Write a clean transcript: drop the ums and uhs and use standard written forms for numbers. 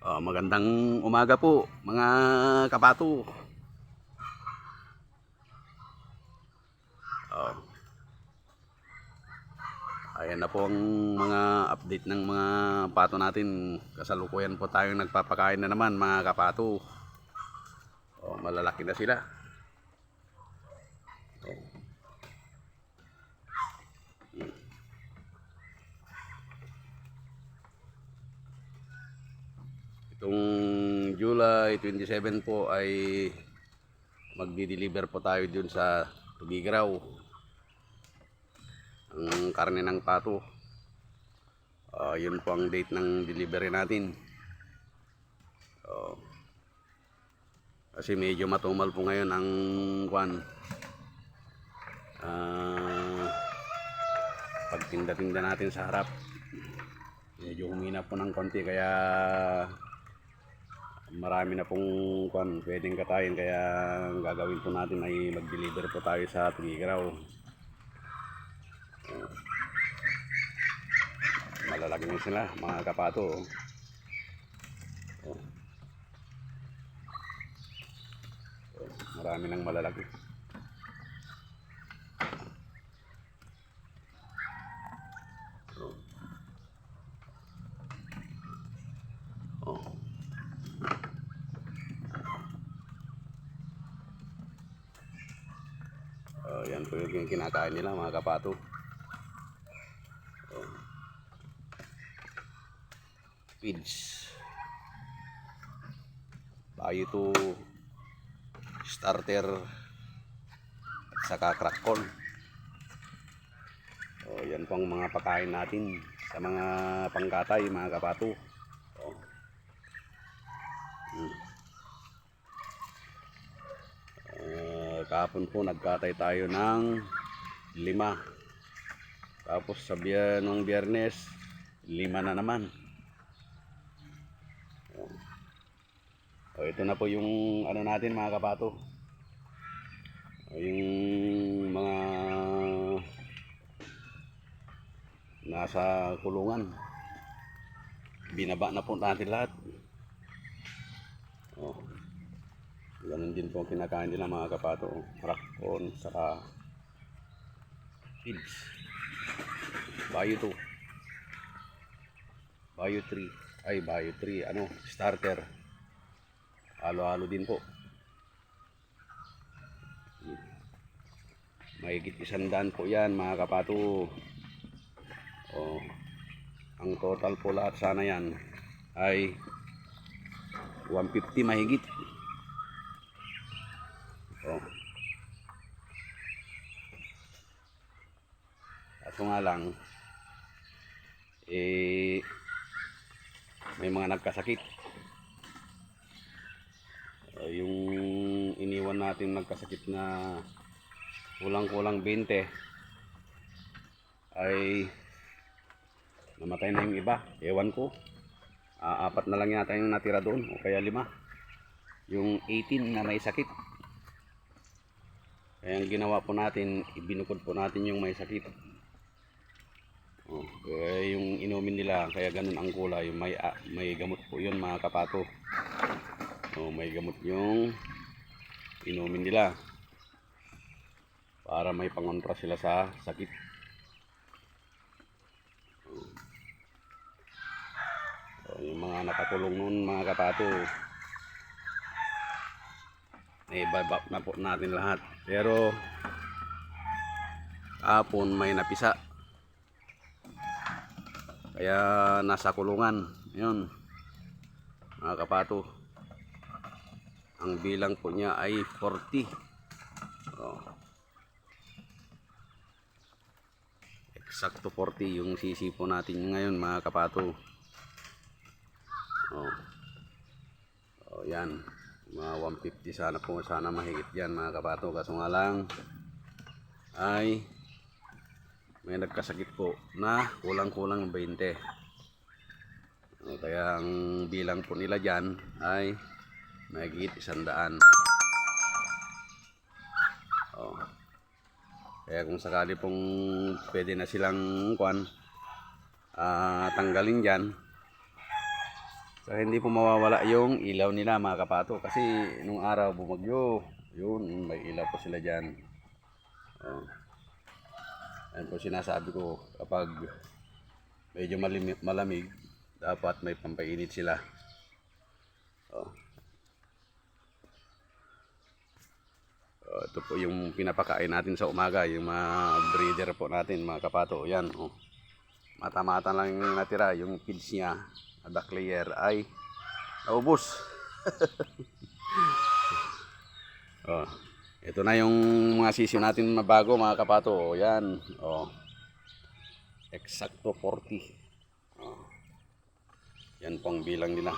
Magandang umaga po mga kapato. Oh, ayan na po ang mga update ng mga pato natin. Kasalukuyan po tayong nagpapakain na naman mga kapato. Malalaki na sila. Itong July 27 po ay magdi-deliver po tayo dun sa Tugigraw ang karne ng pato. Yun po ang date ng delivery natin. Kasi medyo matumal po ngayon ang pagtinda-tinda natin sa harap. Medyo humina po ng konti, kaya marami na pong pwedeng katayin, kaya ang gagawin po natin ay mag-deliver po tayo sa Tugigraw. Malalaki na sila mga kapato. Marami nang malalaki. Yan po yung kinakain nila mga kapato. Feeds. Tayo to starter at saka crack corn. Yan po ang mga pagkain natin sa mga pangkatay mga kapato. Kahapon po nagkatay tayo ng 5. Tapos sa nung Biyernes 5 na naman. Ito na po yung ano natin mga kapato. Yung mga nasa kulungan, binaba na po natin lahat. Ganun din po ang kinakain nila mga kapato. Rakon saka feeds. Bayo 2, Bayo 3, ay Bayo 3 ano, starter. Halo-halo din po. Mahigit 100 po yan mga kapato. Ang total po lahat sana yan ay 150 mahigit. Kaso nga lang may mga nagkasakit. Yung iniwan natin nagkasakit na kulang-kulang 20 ay namatay na yung iba. Ewan ko, 4 na lang yata yung natira doon, o kaya 5. Yung 18 na may sakit. Kaya ang ginawa po natin, ibinukod po natin yung may sakit. Kaya yung inumin nila, kaya ganun ang kulay. May gamot po yun mga kapato. May gamot yung inumin nila para may pangontra sila sa sakit. Yung mga nakakulong nun mga kapato, i-buyback na po natin lahat. Pero kahapon may napisa, kaya nasa kulungan. Yun mga kapato, ang bilang po niya ay 40. Eksakto 40 yung sisipo natin ngayon mga kapato. Yan, mga 150 sana po, sana mahigit yan mga kapato. Kaso nga lang ay may nagkasakit po na kulang-kulang 20. Kaya ang bilang po nila dyan ay mahigit 100. Kaya kung sakali pong pwede na silang tanggalin dyan, So hindi po mawawala yung ilaw nila mga kapato kasi nung araw bumagyo, yun may ilaw po sila diyan. Oh. Ayun po sinasabi ko kapag medyo malamig dapat may pampainit sila. Oh. Oh, ito po yung pinapakain natin sa umaga, yung mga breeder po natin mga kapato. Yan, oh. Mata-mata lang yung natira, yung feeds niya, duck layer ay naubos. Oh, ito na yung mga sisiyo natin na bago mga kapato. Oh, yan, oh. Eksakto 40. Oh. Yan pong bilang nila.